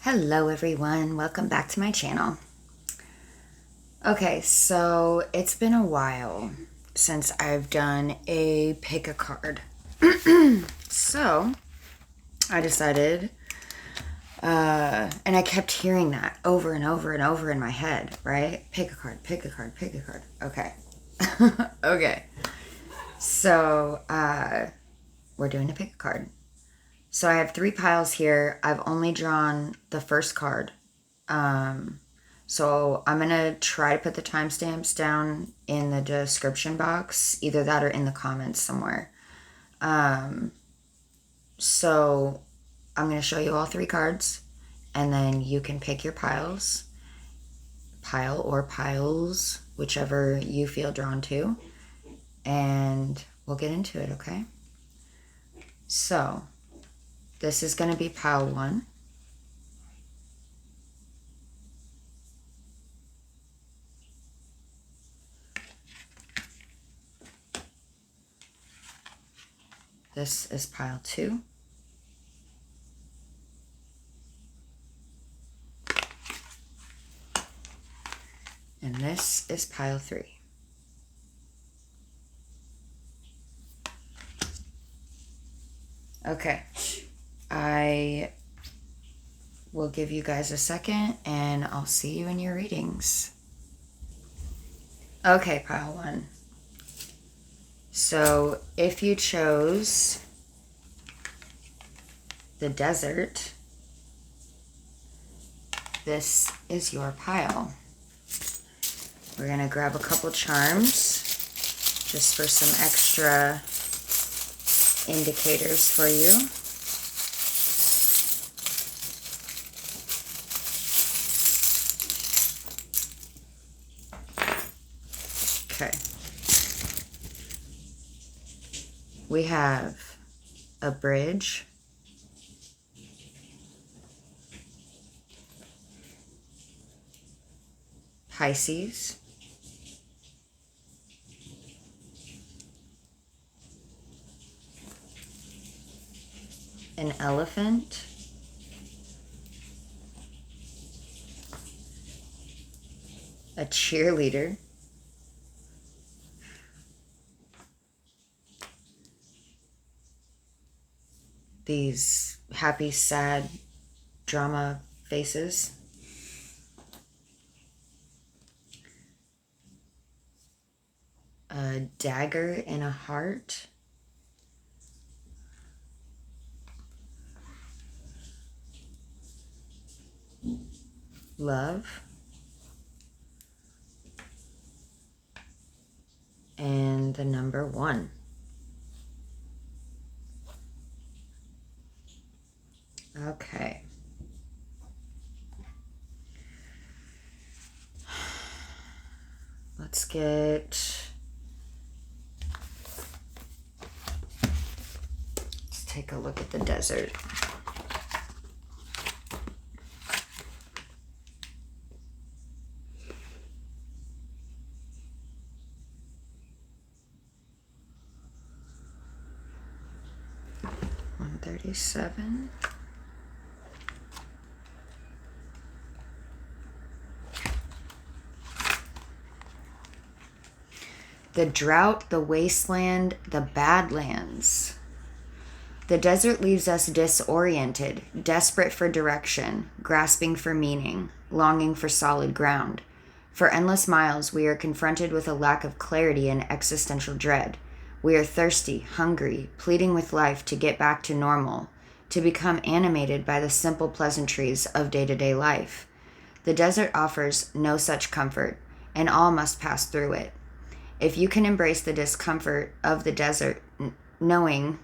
Hello everyone, welcome back to my channel. Okay, so it's been a while since I've done a pick a card. So I decided, and I kept hearing that over and over and over in my head, right? Pick a card, pick a card, pick a card. Okay. Okay. So we're doing a pick a card. So I have 3 piles here. I've only drawn the first card. So I'm going to try to put the timestamps down in the description box, either that or in the comments somewhere. So I'm going to show you all 3 cards, and then you can pick your pile or piles, whichever you feel drawn to, and we'll get into it, okay? So this is going to be pile 1. This is pile 2. And this is pile 3. Okay. I will give you guys a second and I'll see you in your readings. Okay, pile 1. So if you chose the desert, this is your pile. We're going to grab a couple charms just for some extra indicators for you. Okay. We have a bridge, Pisces, an elephant, a cheerleader, these happy, sad, drama faces, a dagger and a heart, love, and the number 1. Okay. Let's take a look at the desert. $137. The drought, the wasteland, the badlands. The desert leaves us disoriented, desperate for direction, grasping for meaning, longing for solid ground. For endless miles, we are confronted with a lack of clarity and existential dread. We are thirsty, hungry, pleading with life to get back to normal, to become animated by the simple pleasantries of day-to-day life. The desert offers no such comfort, and all must pass through it. If you can embrace the discomfort of the desert, knowing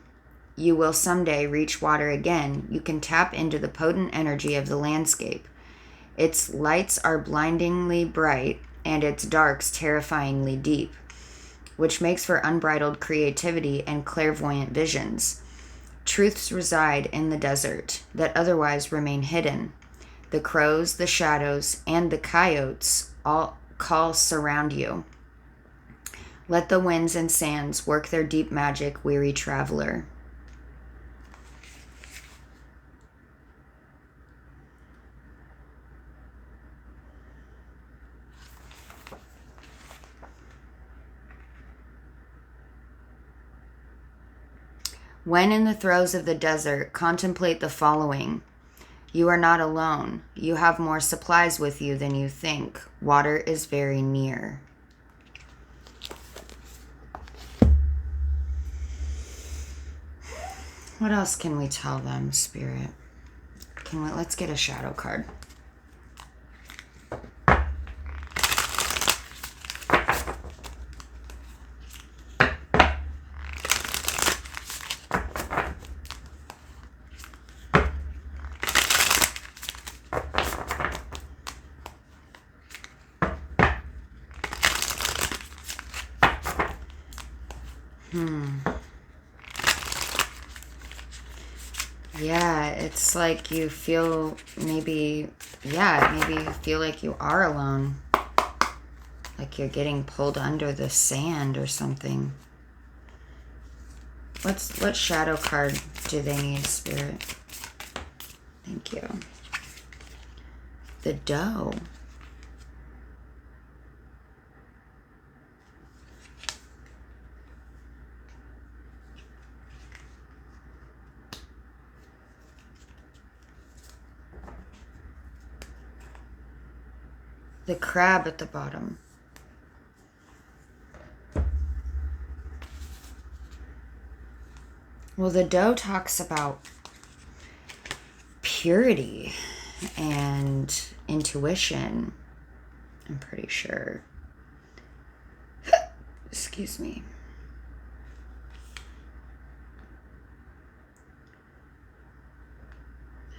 you will someday reach water again, you can tap into the potent energy of the landscape. Its lights are blindingly bright, and its darks terrifyingly deep, which makes for unbridled creativity and clairvoyant visions. Truths reside in the desert that otherwise remain hidden. The crows, the shadows, and the coyotes all call surround you. Let the winds and sands work their deep magic, weary traveler. When in the throes of the desert, contemplate the following. You are not alone. You have more supplies with you than you think. Water is very near. What else can we tell them, Spirit? Let's get a shadow card. Yeah, it's like you feel maybe you feel like you are alone. Like you're getting pulled under the sand or something. What shadow card do they need, Spirit? Thank you. The doe. The crab at the bottom. Well, the doe talks about purity and intuition, I'm pretty sure. Excuse me.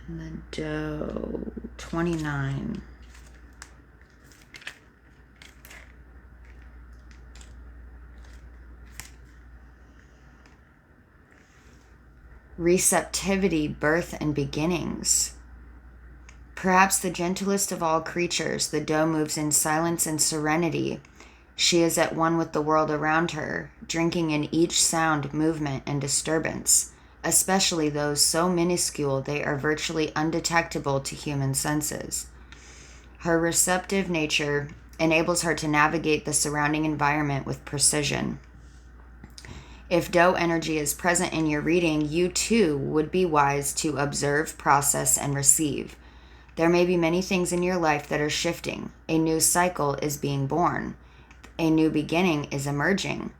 And the doe, 29. Receptivity, birth, and beginnings. Perhaps the gentlest of all creatures, the doe moves in silence and serenity. She is at one with the world around her, drinking in each sound, movement, and disturbance, especially those so minuscule they are virtually undetectable to human senses. Her receptive nature enables her to navigate the surrounding environment with precision. If doe energy is present in your reading, you too would be wise to observe, process, and receive. There may be many things in your life that are shifting. A new cycle is being born. A new beginning is emerging.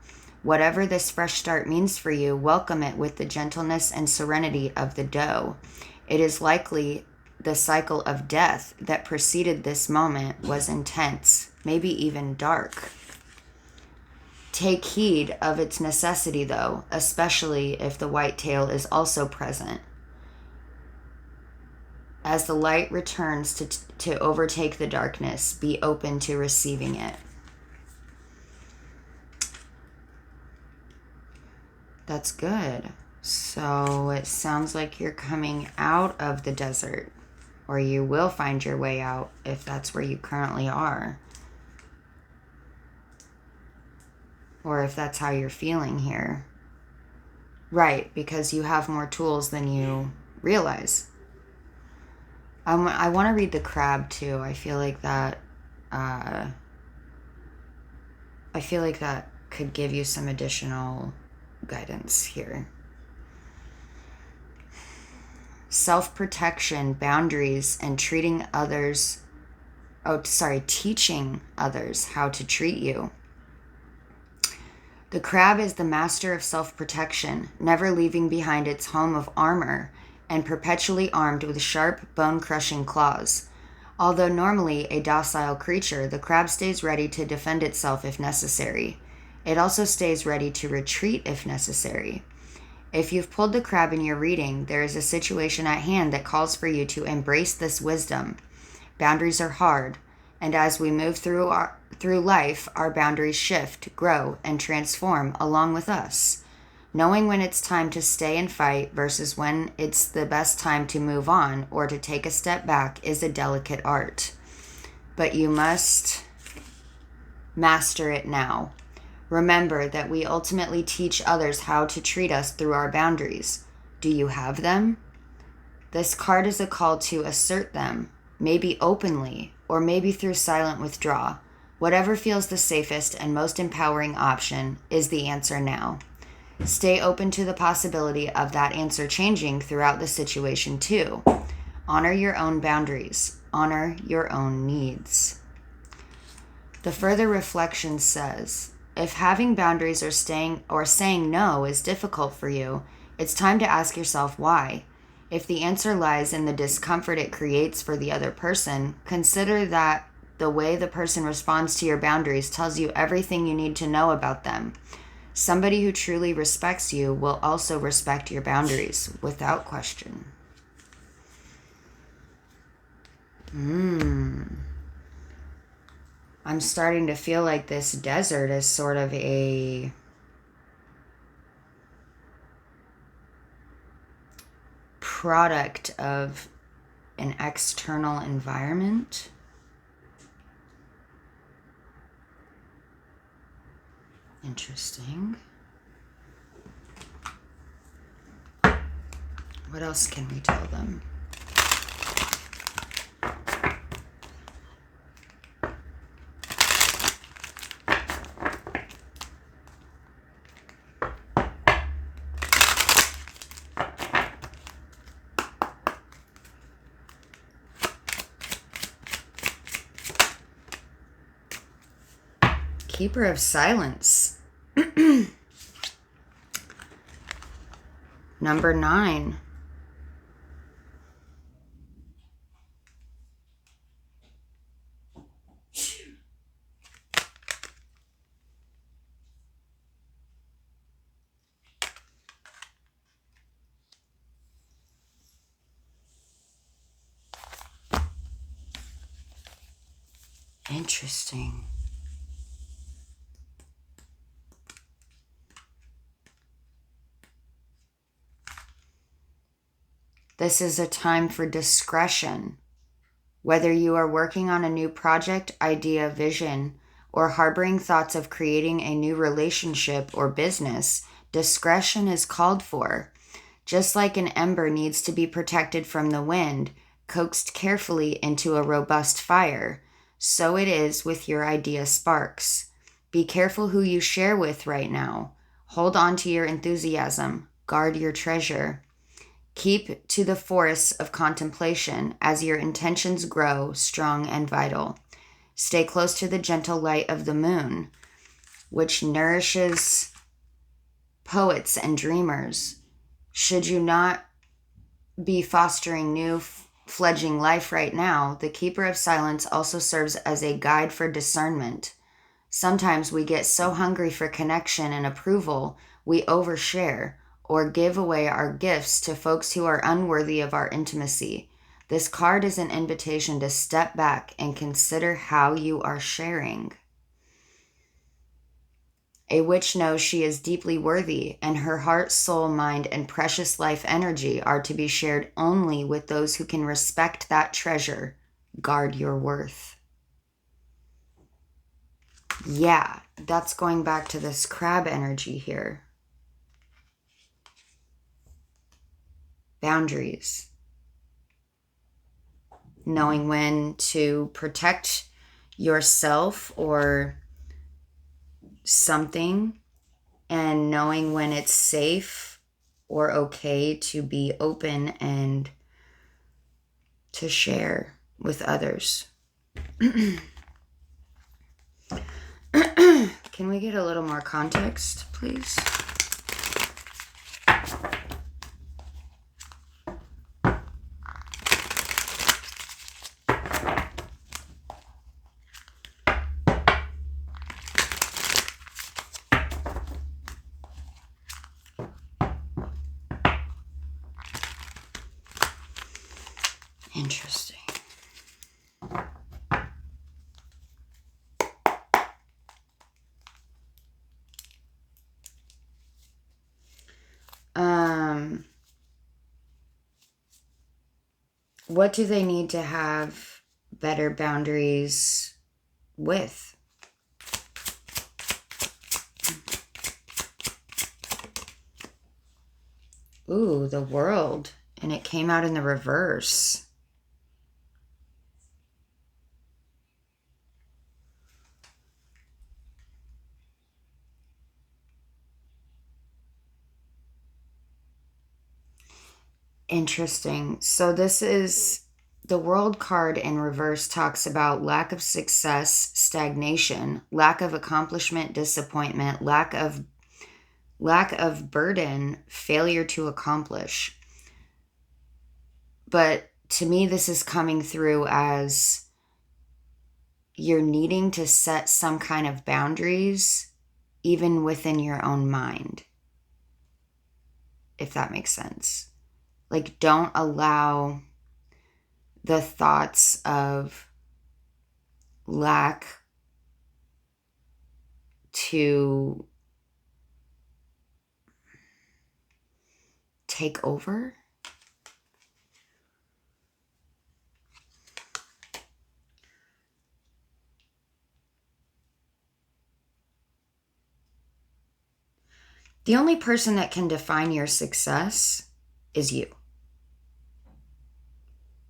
Whatever this fresh start means for you, welcome it with the gentleness and serenity of the doe. It is likely the cycle of death that preceded this moment was intense, maybe even dark. Take heed of its necessity, though, especially if the white tail is also present. As the light returns to overtake the darkness, be open to receiving it. That's good. So it sounds like you're coming out of the desert, or you will find your way out if that's where you currently are. Or if that's how you're feeling here. Right, because you have more tools than you realize. I want to read the crab too. I feel like that could give you some additional guidance here. Self-protection, boundaries, and teaching others how to treat you. The crab is the master of self-protection, never leaving behind its home of armor and perpetually armed with sharp, bone-crushing claws. Although normally a docile creature, the crab stays ready to defend itself if necessary. It also stays ready to retreat if necessary. If you've pulled the crab in your reading, there is a situation at hand that calls for you to embrace this wisdom. Boundaries are hard, and as we move through life, our boundaries shift, grow, and transform along with us. Knowing when it's time to stay and fight versus when it's the best time to move on or to take a step back is a delicate art. But you must master it now. Remember that we ultimately teach others how to treat us through our boundaries. Do you have them? This card is a call to assert them, maybe openly, or maybe through silent withdrawal. Whatever feels the safest and most empowering option is the answer now. Stay open to the possibility of that answer changing throughout the situation too. Honor your own boundaries. Honor your own needs. The further reflection says, if having boundaries or saying no is difficult for you, it's time to ask yourself why. If the answer lies in the discomfort it creates for the other person, consider that the way the person responds to your boundaries tells you everything you need to know about them. Somebody who truly respects you will also respect your boundaries without question. I'm starting to feel like this desert is sort of a product of an external environment. Interesting. What else can we tell them? Keeper of Silence. Number 9. Interesting. This is a time for discretion. Whether you are working on a new project, idea, vision, or harboring thoughts of creating a new relationship or business, discretion is called for. Just like an ember needs to be protected from the wind, coaxed carefully into a robust fire, so it is with your idea sparks. Be careful who you share with right now. Hold on to your enthusiasm. Guard your treasure. Keep to the forests of contemplation as your intentions grow strong and vital. Stay close to the gentle light of the moon, which nourishes poets and dreamers. Should you not be fostering new fledgling life right now, the Keeper of Silence also serves as a guide for discernment. Sometimes we get so hungry for connection and approval, we overshare or give away our gifts to folks who are unworthy of our intimacy. This card is an invitation to step back and consider how you are sharing. A witch knows she is deeply worthy, and her heart, soul, mind, and precious life energy are to be shared only with those who can respect that treasure. Guard your worth. Yeah, that's going back to this crab energy here. Boundaries. Knowing when to protect yourself or something, and knowing when it's safe or okay to be open and to share with others. Can we get a little more context, please? Interesting. What do they need to have better boundaries with? Ooh, the World. And it came out in the reverse. Interesting. So this is the World card in reverse, talks about lack of success, stagnation, lack of accomplishment, disappointment, lack of burden, failure to accomplish. But to me, this is coming through as you're needing to set some kind of boundaries, even within your own mind, if that makes sense. Like, don't allow the thoughts of lack to take over. The only person that can define your success is you.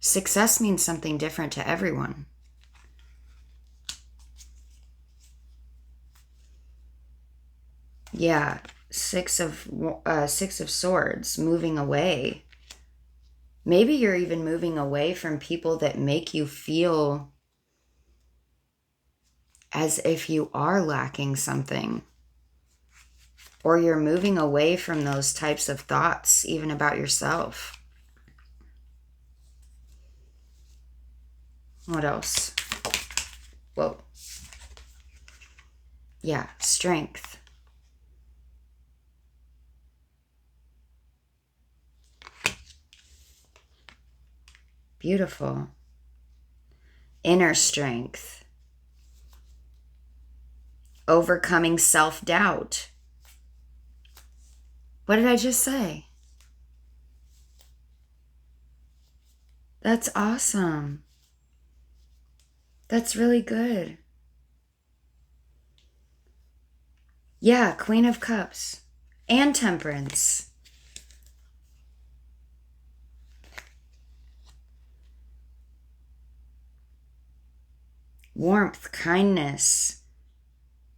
Success means something different to everyone. Yeah, six of swords, moving away. Maybe you're even moving away from people that make you feel as if you are lacking something. Or you're moving away from those types of thoughts, even about yourself. What else? Whoa. Yeah, strength. Beautiful. Inner strength. Overcoming self-doubt. What did I just say? That's awesome. That's really good. Yeah, Queen of Cups and Temperance. Warmth, kindness,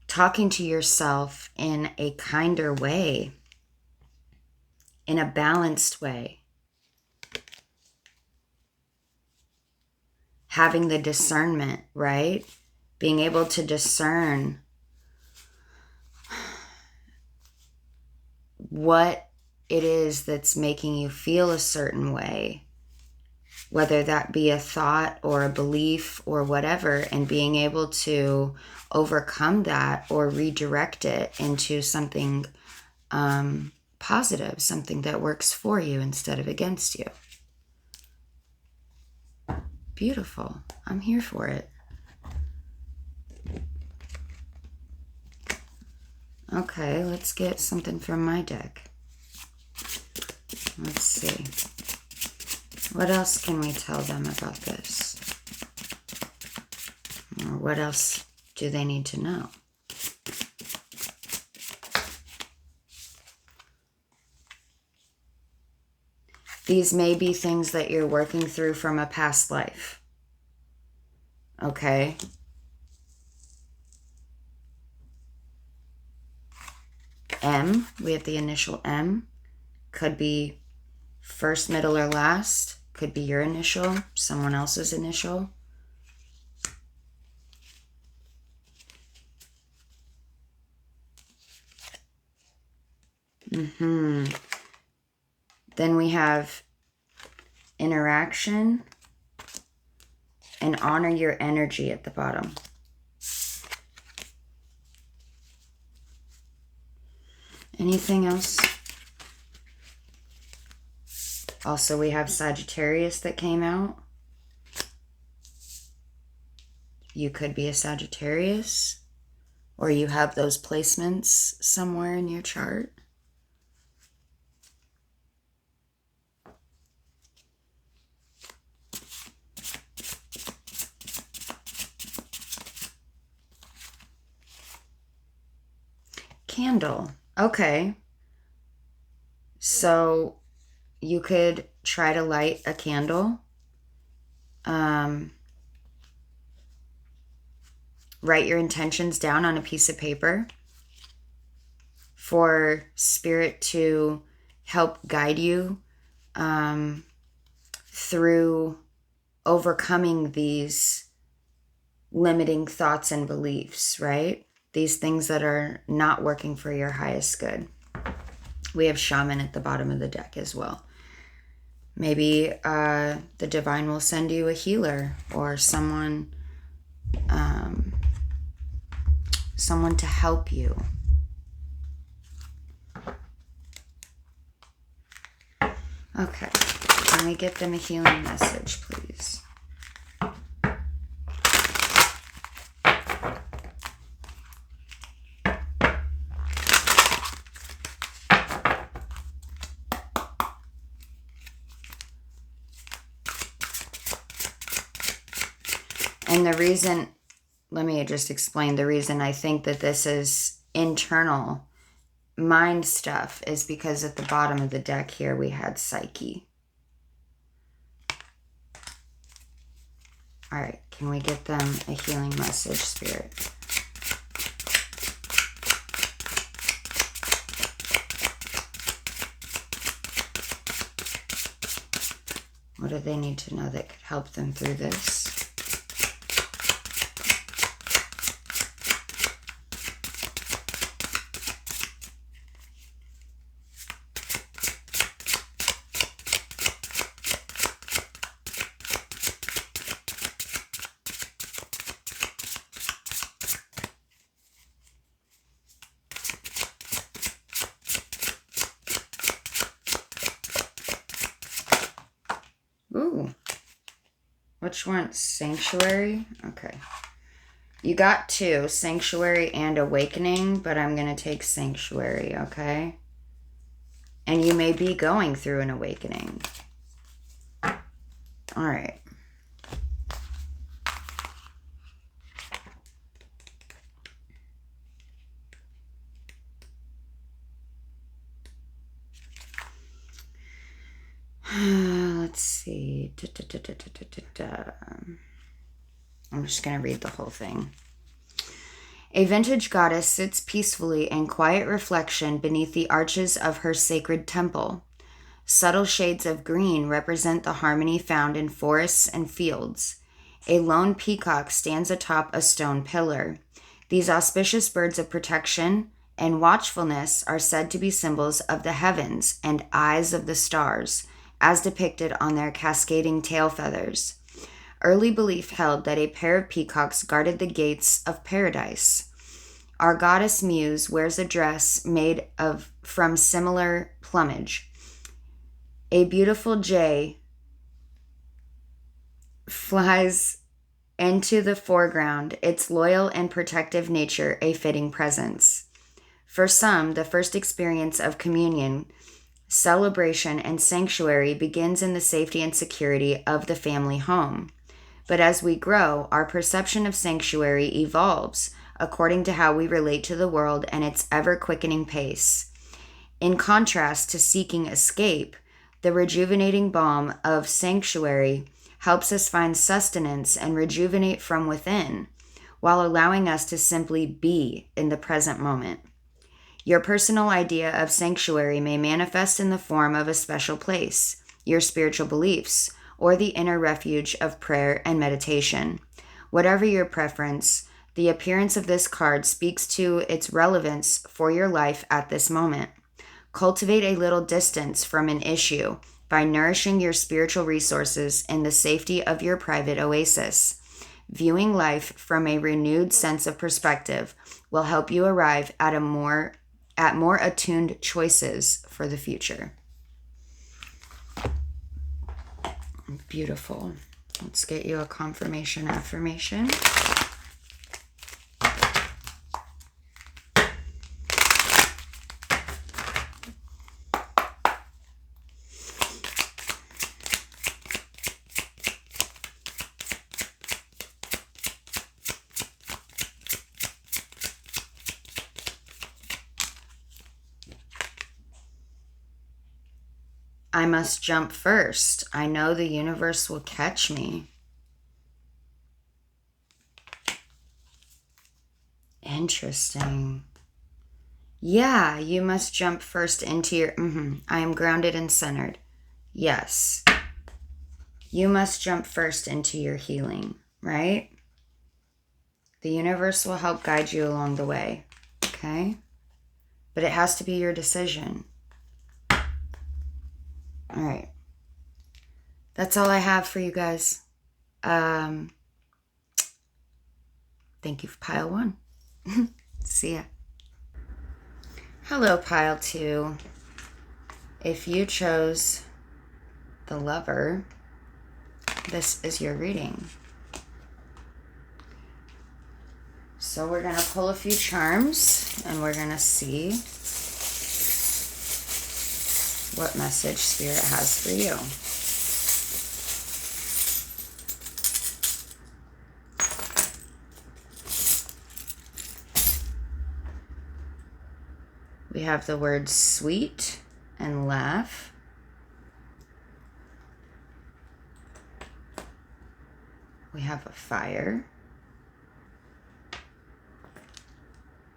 talking to yourself in a kinder way, in a balanced way. Having the discernment, right? Being able to discern what it is that's making you feel a certain way, whether that be a thought or a belief or whatever, and being able to overcome that or redirect it into something positive, something that works for you instead of against you. Beautiful. I'm here for it. Okay, let's get something from my deck. Let's see. What else can we tell them about this? Or what else do they need to know? These may be things that you're working through from a past life. Okay? M, we have the initial M. Could be first, middle, or last. Could be your initial, someone else's initial. Then we have interaction and honor your energy at the bottom. Anything else? Also, we have Sagittarius that came out. You could be a Sagittarius, or you have those placements somewhere in your chart. Candle. Okay. So you could try to light a candle. Write your intentions down on a piece of paper for spirit to help guide you through overcoming these limiting thoughts and beliefs, right? These things that are not working for your highest good. We have shaman at the bottom of the deck as well. Maybe the divine will send you a healer or someone to help you. Okay, can we get them a healing message, please? And the reason, let me just explain the reason I think that this is internal mind stuff is because at the bottom of the deck here we had psyche. All right, can we get them a healing message, Spirit? What do they need to know that could help them through this? Ooh, which one? Sanctuary? Okay. You got two, Sanctuary and Awakening, but I'm going to take Sanctuary, okay? And you may be going through an awakening. All right. Let's see. I'm just going to read the whole thing. A vintage goddess sits peacefully in quiet reflection beneath the arches of her sacred temple. Subtle shades of green represent the harmony found in forests and fields. A lone peacock stands atop a stone pillar. These auspicious birds of protection and watchfulness are said to be symbols of the heavens and eyes of the stars, as depicted on their cascading tail feathers. Early belief held that a pair of peacocks guarded the gates of paradise. Our goddess Muse wears a dress made from similar plumage. A beautiful jay flies into the foreground, its loyal and protective nature a fitting presence. For some, the first experience of communion, celebration, and sanctuary begins in the safety and security of the family home. But as we grow, our perception of sanctuary evolves according to how we relate to the world and its ever-quickening pace. In contrast to seeking escape, the rejuvenating balm of sanctuary helps us find sustenance and rejuvenate from within, while allowing us to simply be in the present moment. Your personal idea of sanctuary may manifest in the form of a special place, your spiritual beliefs, or the inner refuge of prayer and meditation. Whatever your preference, the appearance of this card speaks to its relevance for your life at this moment. Cultivate a little distance from an issue by nourishing your spiritual resources in the safety of your private oasis. Viewing life from a renewed sense of perspective will help you arrive at more attuned choices for the future. Beautiful. Let's get you a confirmation affirmation. I must jump first. I know the universe will catch me. Interesting. Yeah, you must jump first into your... I am grounded and centered. Yes. You must jump first into your healing, right? The universe will help guide you along the way, okay? But it has to be your decision. All right. That's all I have for you guys. Thank you for pile 1. See ya. Hello, pile 2. If you chose the Lover, this is your reading. So we're going to pull a few charms and we're going to see what message Spirit has for you. We have the words sweet and laugh. We have a fire.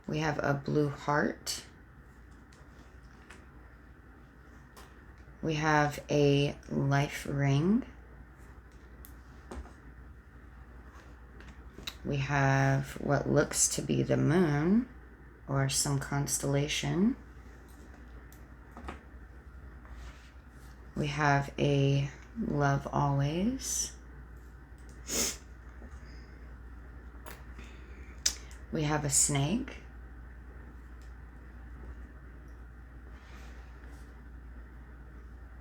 We have a blue heart. We have a life ring. We have what looks to be the moon or some constellation. We have a love always. We have a snake.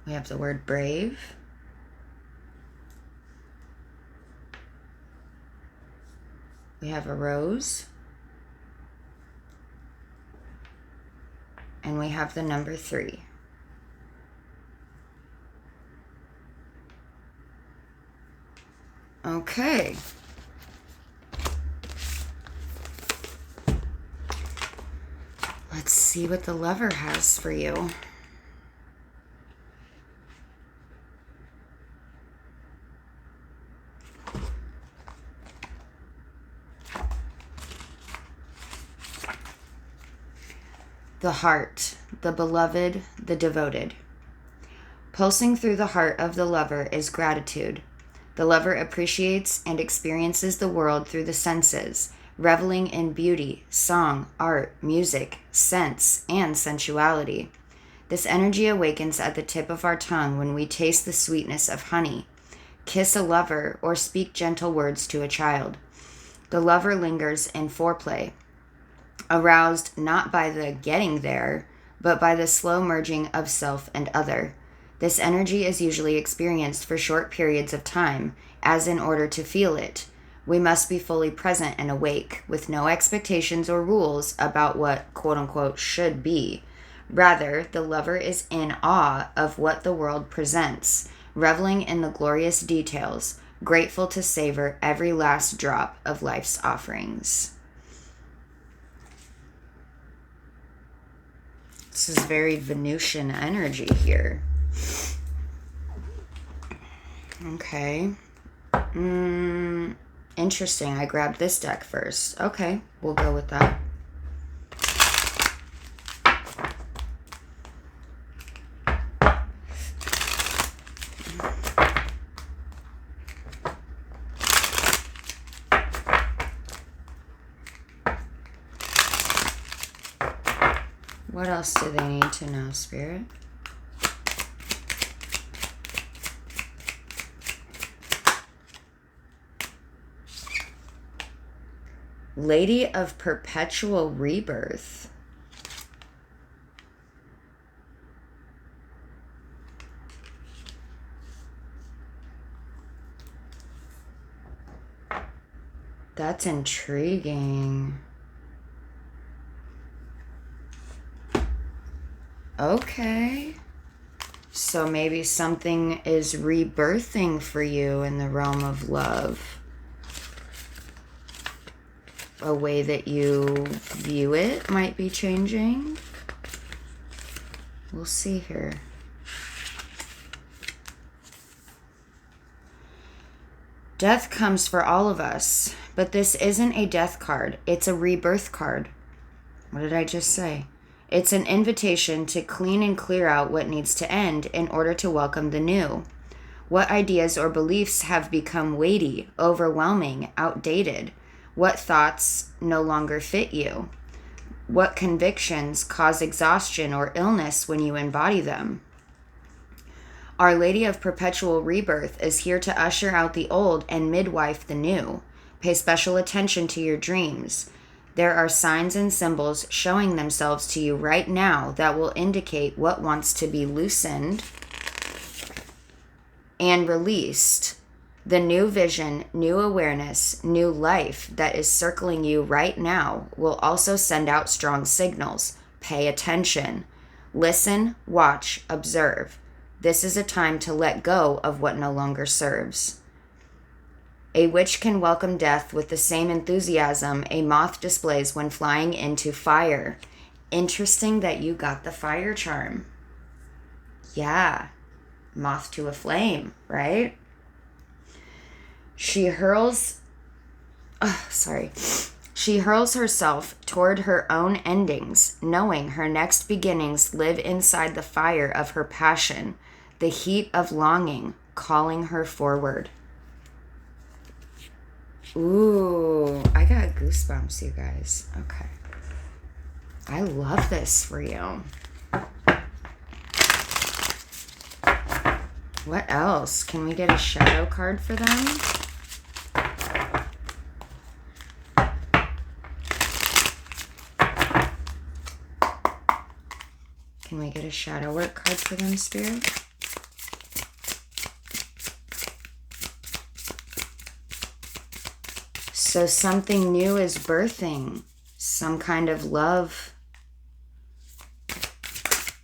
We have the word brave. We have a rose. And we have the number 3. Okay. Let's see what the Lover has for you. The heart, the beloved, the devoted. Pulsing through the heart of the Lover is gratitude. The Lover appreciates and experiences the world through the senses, reveling in beauty, song, art, music, sense, and sensuality. This energy awakens at the tip of our tongue when we taste the sweetness of honey, kiss a lover, or speak gentle words to a child. The Lover lingers in foreplay, aroused not by the getting there, but by the slow merging of self and other. This energy is usually experienced for short periods of time, as in order to feel it, we must be fully present and awake, with no expectations or rules about what quote-unquote should be. Rather, the Lover is in awe of what the world presents, reveling in the glorious details, grateful to savor every last drop of life's offerings. This is very Venusian energy here. Okay. Interesting. I grabbed this deck first. Okay, we'll go with that. What else do they need to know, Spirit? Lady of Perpetual Rebirth. That's intriguing. Okay. So maybe something is rebirthing for you in the realm of love. A way that you view it might be changing. We'll see here. Death comes for all of us, but this isn't a death card. It's a rebirth card. What did I just say? It's an invitation to clean and clear out what needs to end in order to welcome the new. What ideas or beliefs have become weighty, overwhelming, outdated? What thoughts no longer fit you? What convictions cause exhaustion or illness when you embody them? Our Lady of Perpetual Rebirth is here to usher out the old and midwife the new. Pay special attention to your dreams. There are signs and symbols showing themselves to you right now that will indicate what wants to be loosened and released. The new vision, new awareness, new life that is circling you right now will also send out strong signals. Pay attention. Listen, watch, observe. This is a time to let go of what no longer serves. A witch can welcome death with the same enthusiasm a moth displays when flying into fire. Interesting that you got the fire charm. Yeah, moth to a flame, right? She hurls herself toward her own endings, knowing her next beginnings live inside the fire of her passion, the heat of longing, calling her forward. Ooh, I got goosebumps, you guys. Okay. I love this for you. What else? Can we get a shadow card for them? Can we get a shadow work card for them, Spirit? So something new is birthing, some kind of love.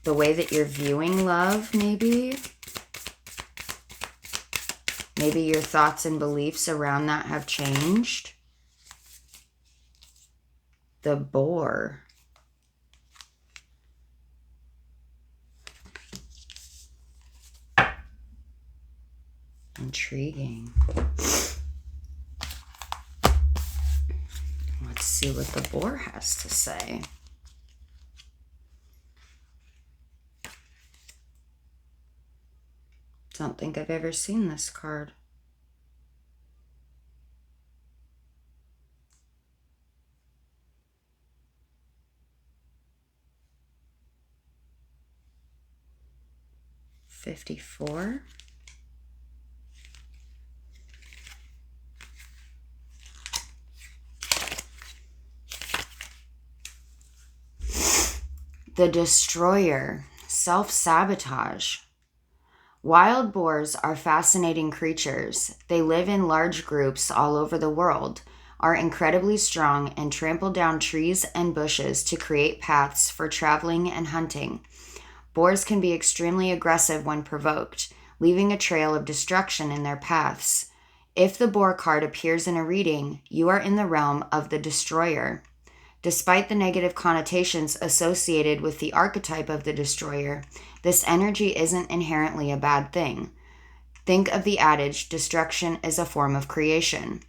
The way that you're viewing love, maybe. Maybe your thoughts and beliefs around that have changed. The boar. Intriguing. Let's see what the boar has to say. Don't think I've ever seen this card. $54. The Destroyer, self-sabotage. Wild boars are fascinating creatures. They live in large groups all over the world, are incredibly strong, and trample down trees and bushes to create paths for traveling and hunting. Boars can be extremely aggressive when provoked, leaving a trail of destruction in their paths. If the boar card appears in a reading, you are in the realm of the Destroyer. Despite the negative connotations associated with the archetype of the Destroyer, this energy isn't inherently a bad thing. Think of the adage, destruction is a form of creation.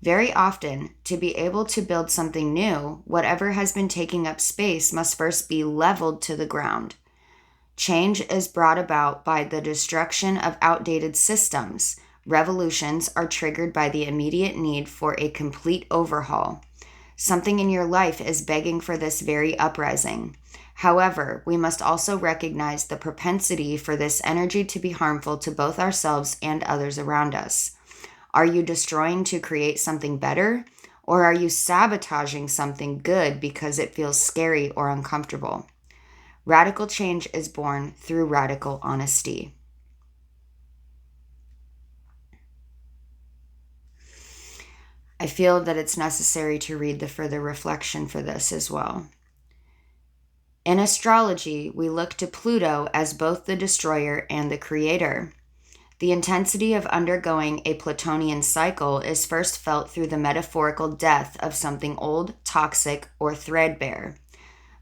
Very often, to be able to build something new, whatever has been taking up space must first be leveled to the ground. Change is brought about by the destruction of outdated systems. Revolutions are triggered by the immediate need for a complete overhaul. Something in your life is begging for this very uprising. However, we must also recognize the propensity for this energy to be harmful to both ourselves and others around us. Are you destroying to create something better? Or are you sabotaging something good because it feels scary or uncomfortable? Radical change is born through radical honesty. I feel that it's necessary to read the further reflection for this as well. In astrology, we look to Pluto as both the destroyer and the creator. The intensity of undergoing a Plutonian cycle is first felt through the metaphorical death of something old, toxic, or threadbare.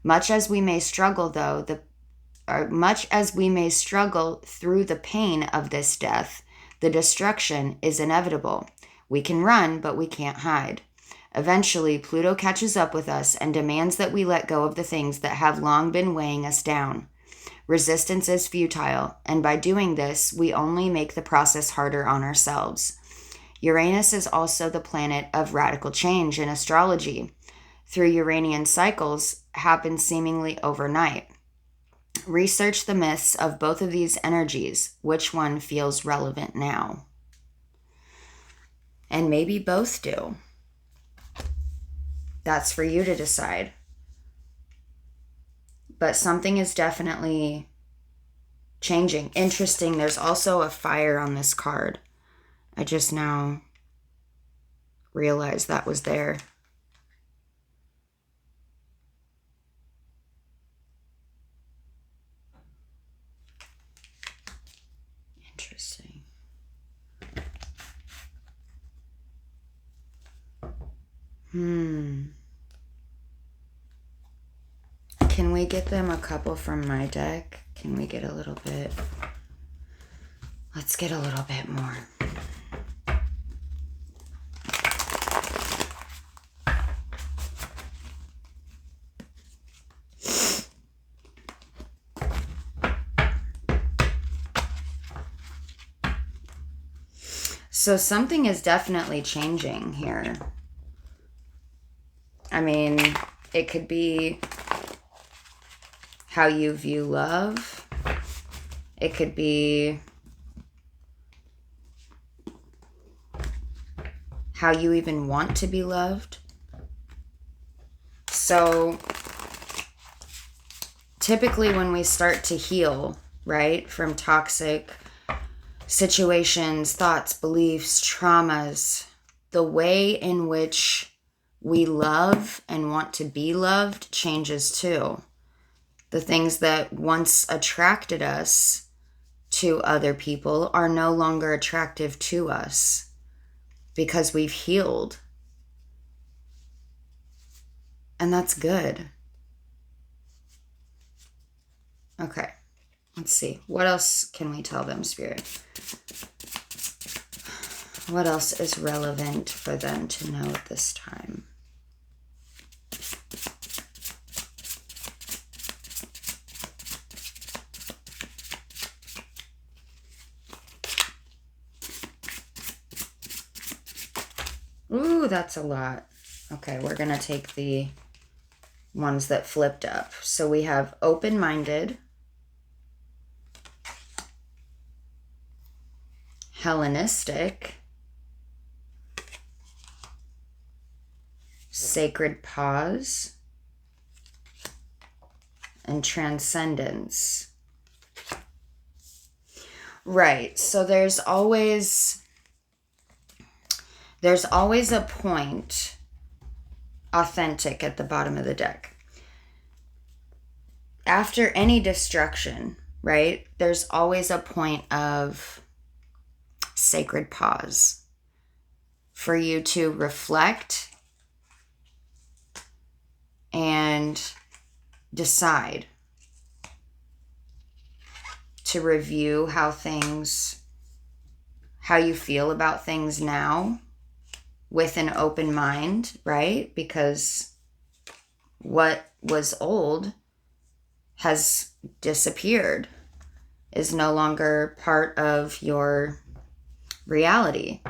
Much as we may struggle through the pain of this death, the destruction is inevitable. We can run, but we can't hide. Eventually, Pluto catches up with us and demands that we let go of the things that have long been weighing us down. Resistance is futile, and by doing this, we only make the process harder on ourselves. Uranus is also the planet of radical change in astrology. Through Uranian cycles happen seemingly overnight. Research the myths of both of these energies. Which one feels relevant now? And maybe both do. That's for you to decide. But something is definitely changing. Interesting, there's also a fire on this card. I just now realized that was there. Interesting. Can we get them a couple from my deck? Can we get a little bit? Let's get a little bit more. So something is definitely changing here. I mean, it could be how you view love. It could be how you even want to be loved. So typically when we start to heal, right, from toxic situations, thoughts, beliefs, traumas, the way in which we love and want to be loved changes too. The things that once attracted us to other people are no longer attractive to us because we've healed. And that's good. Okay, let's see. What else can we tell them, Spirit? What else is relevant for them to know at this time? Ooh, that's a lot. Okay, we're going to take the ones that flipped up. So we have open-minded, Hellenistic, sacred pause, and transcendence. Right, so there's always a point authentic at the bottom of the deck. After any destruction, right, there's always a point of sacred pause for you to reflect and decide, to review how you feel about things now with an open mind, right? Because what was old has disappeared, is no longer part of your reality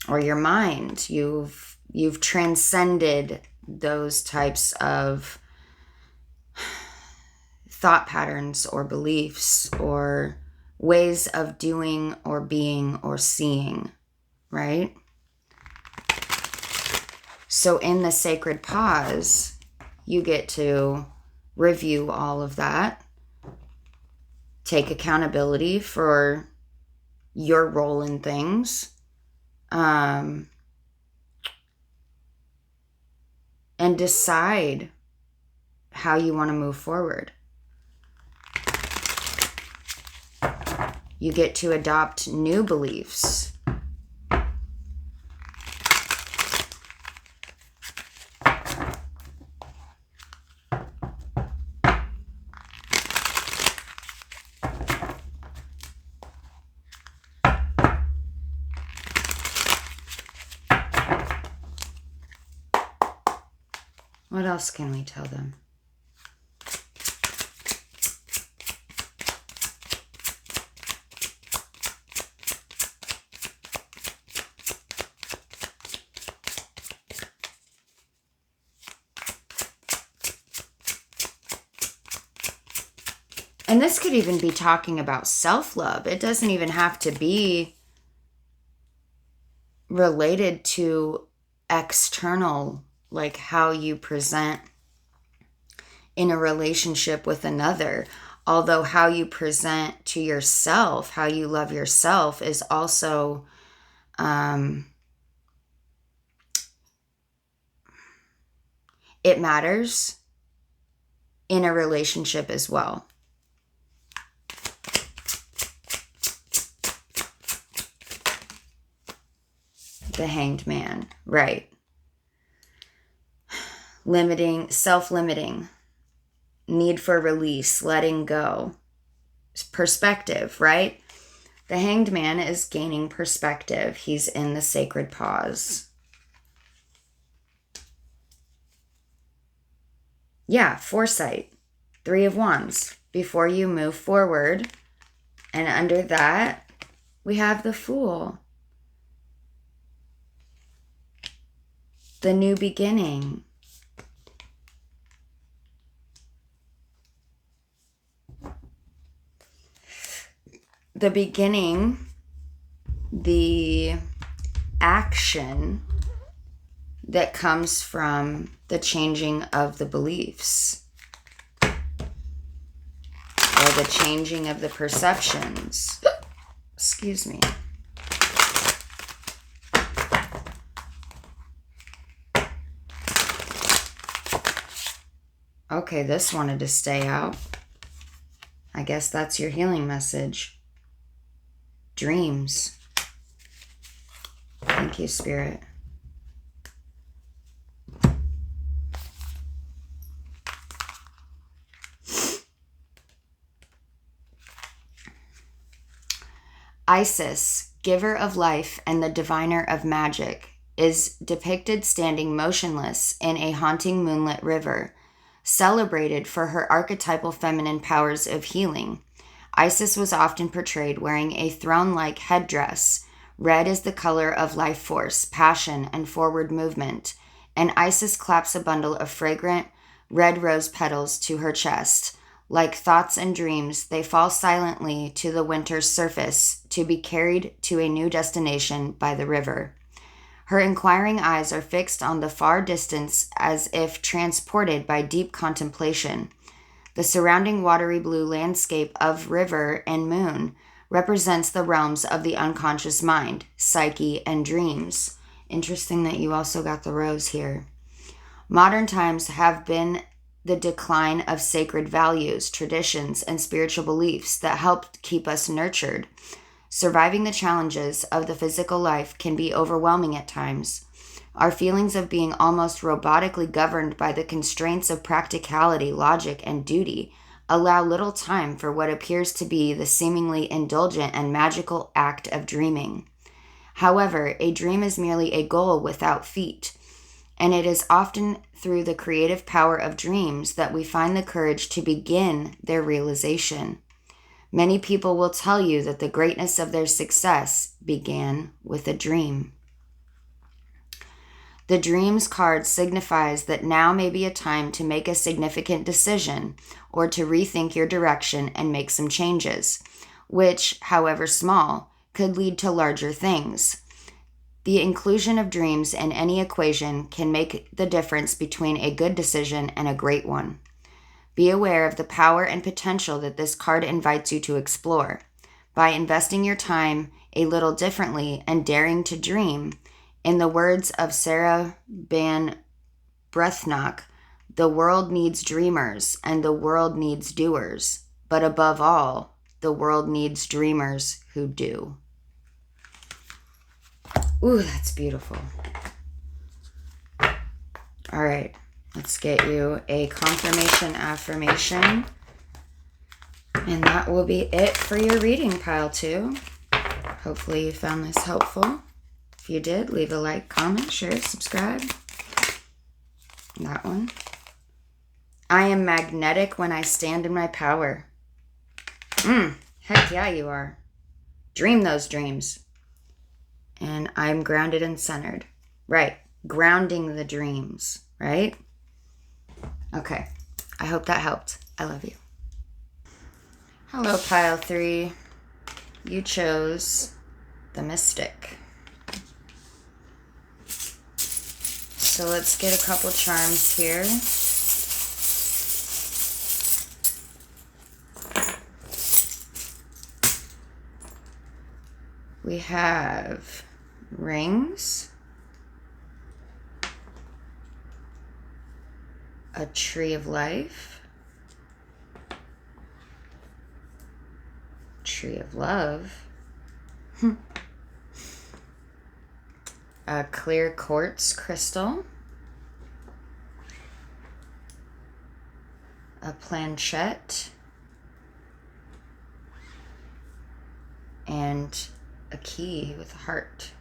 or your mind. You've transcended those types of thought patterns or beliefs or ways of doing or being or seeing, right? So in the sacred pause, you get to review all of that, take accountability for your role in things, and decide how you want to move forward. You get to adopt new beliefs. What else can we tell them? And this could even be talking about self-love. It doesn't even have to be related to external, like how you present in a relationship with another. Although how you present to yourself, how you love yourself is also it matters in a relationship as well. The Hanged Man, right. Limiting, self-limiting, need for release, letting go. Perspective, right? The Hanged Man is gaining perspective. He's in the sacred pause. Yeah, foresight. 3 of Wands. Before you move forward. And under that, we have the Fool. The new beginning. The beginning, the action that comes from the changing of the beliefs or the changing of the perceptions. Excuse me. Okay, this wanted to stay out. I guess that's your healing message. Dreams. Thank you, Spirit. Isis, giver of life and the diviner of magic, is depicted standing motionless in a haunting moonlit river, celebrated for her archetypal feminine powers of healing. Isis was often portrayed wearing a throne-like headdress. Red is the color of life force, passion, and forward movement, and Isis claps a bundle of fragrant red rose petals to her chest. Like thoughts and dreams, they fall silently to the winter's surface to be carried to a new destination by the river. Her inquiring eyes are fixed on the far distance as if transported by deep contemplation. The surrounding watery blue landscape of river and moon represents the realms of the unconscious mind, psyche, and dreams. Interesting that you also got the rose here. Modern times have been the decline of sacred values, traditions, and spiritual beliefs that helped keep us nurtured. Surviving the challenges of the physical life can be overwhelming at times. Our feelings of being almost robotically governed by the constraints of practicality, logic, and duty allow little time for what appears to be the seemingly indulgent and magical act of dreaming. However, a dream is merely a goal without feet, and it is often through the creative power of dreams that we find the courage to begin their realization. Many people will tell you that the greatness of their success began with a dream. The Dreams card signifies that now may be a time to make a significant decision or to rethink your direction and make some changes, which, however small, could lead to larger things. The inclusion of dreams in any equation can make the difference between a good decision and a great one. Be aware of the power and potential that this card invites you to explore. By investing your time a little differently and daring to dream, in the words of Sarah Ban Breathnock, the world needs dreamers and the world needs doers. But above all, the world needs dreamers who do. Ooh, that's beautiful. All right, let's get you a confirmation affirmation. And that will be it for your reading, pile 2. Hopefully you found this helpful. If you did, leave a like, comment, share, subscribe. That one. I am magnetic when I stand in my power. Heck yeah, you are. Dream those dreams. And I'm grounded and centered. Right. Grounding the dreams, right? Okay. I hope that helped. I love you. Hello, pile 3. You chose the Mystic. So let's get a couple charms here. We have rings, a tree of life, tree of love, a clear quartz crystal, a planchette, and a key with a heart.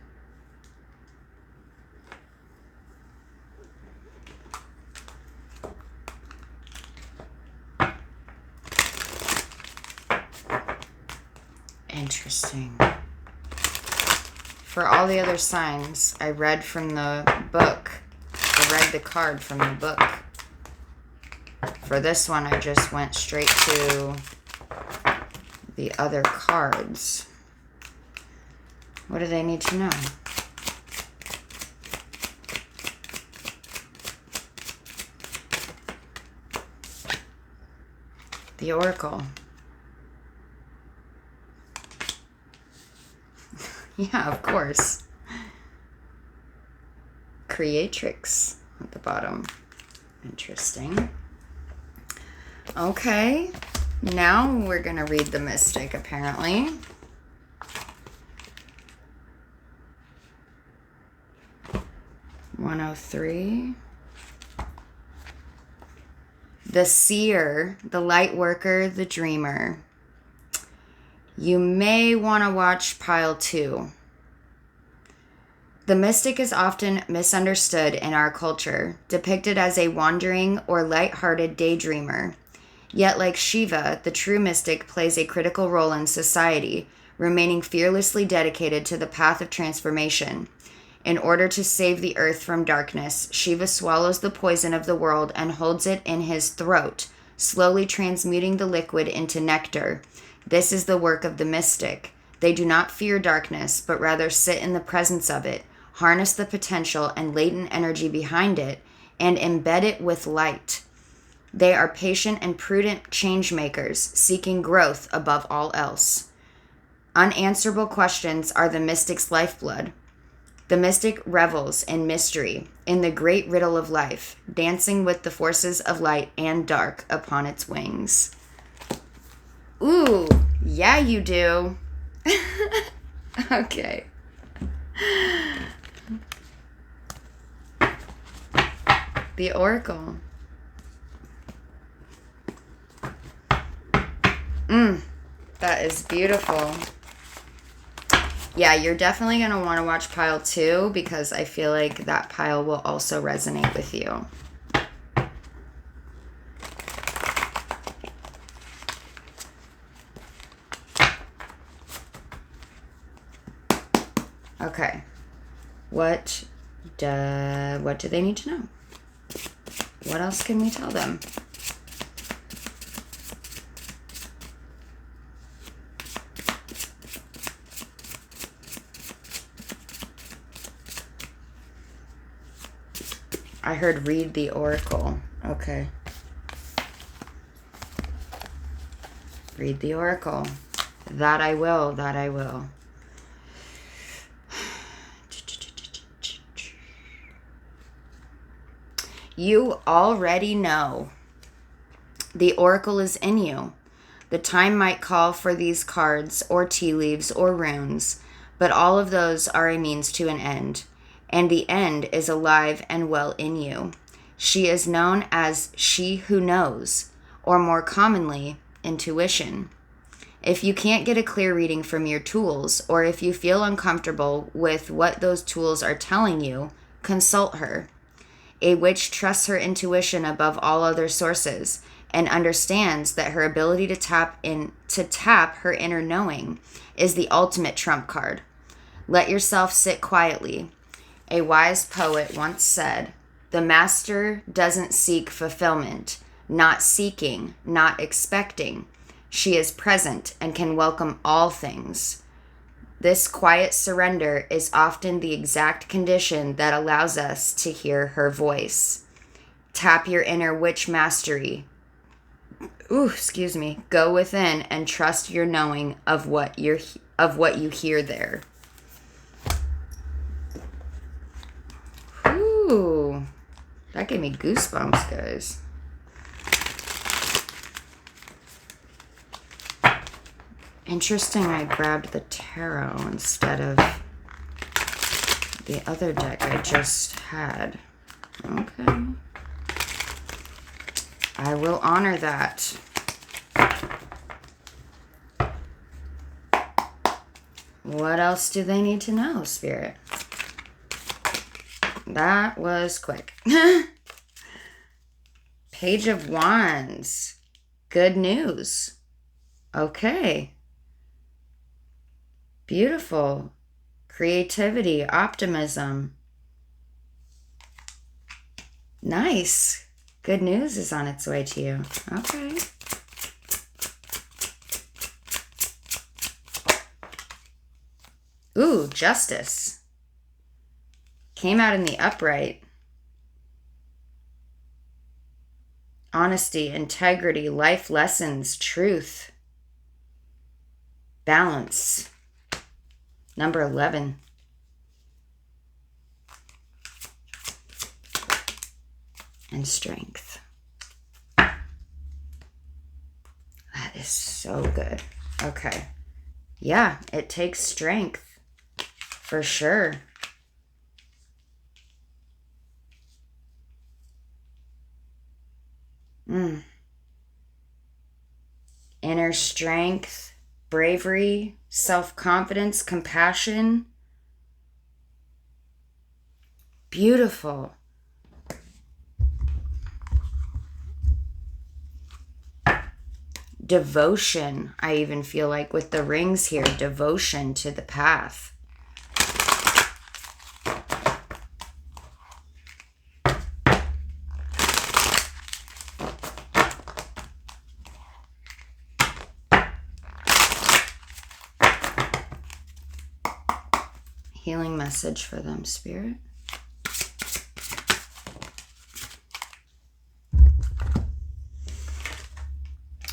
Interesting. For all the other signs, I read from the book. I read the card from the book. For this one, I just went straight to the other cards. What do they need to know? The Oracle. Yeah, of course. Creatrix at the bottom. Interesting. Okay. Now we're going to read the Mystic, apparently. $103. The Seer, the Light Worker, the Dreamer. You may want to watch pile 2. The mystic is often misunderstood in our culture, depicted as a wandering or light-hearted daydreamer. Yet, like Shiva, the true mystic plays a critical role in society, remaining fearlessly dedicated to the path of transformation. In order to save the earth from darkness, Shiva swallows the poison of the world and holds it in his throat, slowly transmuting the liquid into nectar. This is the work of the mystic. They do not fear darkness, but rather sit in the presence of it, harness the potential and latent energy behind it, and embed it with light. They are patient and prudent change makers, seeking growth above all else. Unanswerable questions are the mystic's lifeblood. The mystic revels in mystery, in the great riddle of life, dancing with the forces of light and dark upon its wings. Ooh, yeah, you do. Okay. The Oracle. That is beautiful. Yeah, you're definitely going to want to watch pile 2 because I feel like that pile will also resonate with you. Okay. What do they need to know? What else can we tell them? I heard read the Oracle. Okay. Read the Oracle. That I will, that I will. You already know. The Oracle is in you. The time might call for these cards or tea leaves or runes, but all of those are a means to an end. And the end is alive and well in you. She is known as she who knows, or more commonly, intuition. If you can't get a clear reading from your tools, or if you feel uncomfortable with what those tools are telling you, consult her. A witch trusts her intuition above all other sources and understands that her ability to tap her inner knowing is the ultimate trump card. Let yourself sit quietly. A wise poet once said, "The master doesn't seek fulfillment, not seeking, not expecting. She is present and can welcome all things." This quiet surrender is often the exact condition that allows us to hear her voice. Tap your inner witch mastery. Go within and trust your knowing of what you hear there. Ooh, that gave me goosebumps, guys. Interesting, I grabbed the tarot instead of the other deck I just had. Okay. I will honor that. What else do they need to know, Spirit? That was quick. Page of Wands. Good news. Okay. Beautiful. Creativity, optimism. Nice. Good news is on its way to you. Okay. Ooh, Justice. Came out in the upright. Honesty, integrity, life lessons, truth. Balance. Number 11. And strength. That is so good. Okay. Yeah, it takes strength. For sure. Inner strength, bravery, self-confidence, compassion. Beautiful. Devotion, I even feel like with the rings here, devotion to the path. Healing message for them, Spirit.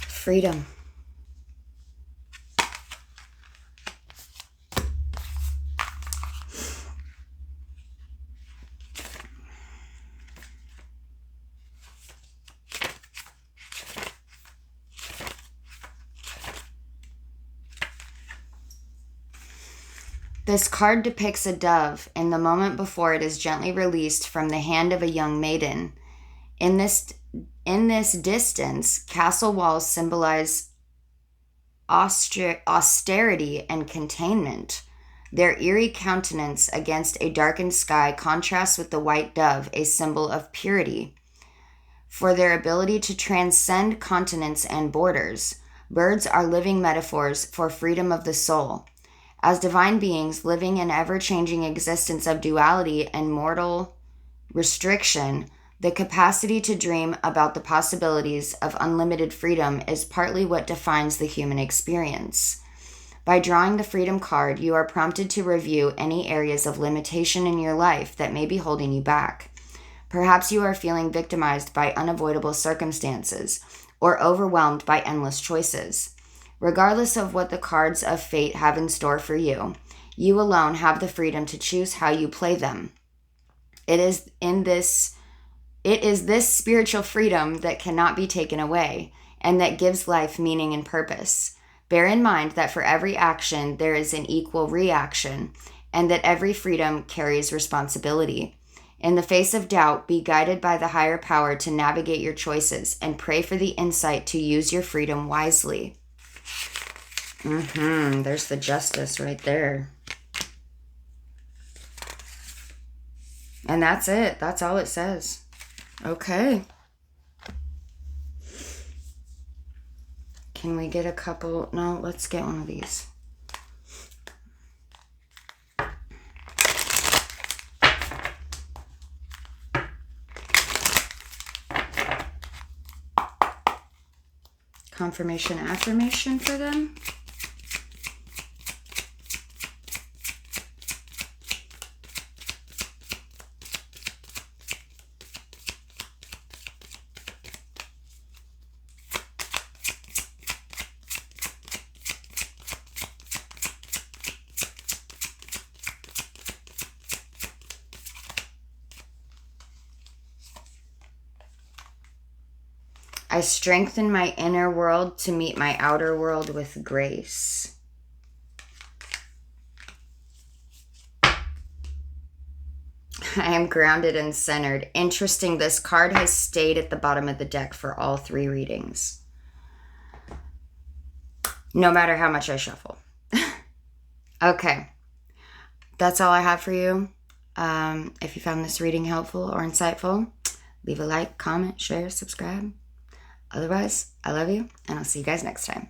Freedom. This card depicts a dove in the moment before it is gently released from the hand of a young maiden. In this distance, castle walls symbolize austerity and containment. Their eerie countenance against a darkened sky contrasts with the white dove, a symbol of purity. For their ability to transcend continents and borders, birds are living metaphors for freedom of the soul. As divine beings living in ever-changing existence of duality and mortal restriction, the capacity to dream about the possibilities of unlimited freedom is partly what defines the human experience. By drawing the Freedom card, you are prompted to review any areas of limitation in your life that may be holding you back. Perhaps you are feeling victimized by unavoidable circumstances or overwhelmed by endless choices. Regardless of what the cards of fate have in store for you, you alone have the freedom to choose how you play them. It is this spiritual freedom that cannot be taken away and that gives life meaning and purpose. Bear in mind that for every action, there is an equal reaction, and that every freedom carries responsibility. In the face of doubt, be guided by the higher power to navigate your choices and pray for the insight to use your freedom wisely. There's the Justice right there. And that's it. That's all it says. Okay. Can we get a couple? No, let's get one of these. Confirmation, affirmation for them. I strengthen my inner world to meet my outer world with grace. I am grounded and centered. Interesting, this card has stayed at the bottom of the deck for all 3 readings. No matter how much I shuffle. Okay. That's all I have for you. If you found this reading helpful or insightful, leave a like, comment, share, subscribe. Otherwise, I love you, and I'll see you guys next time.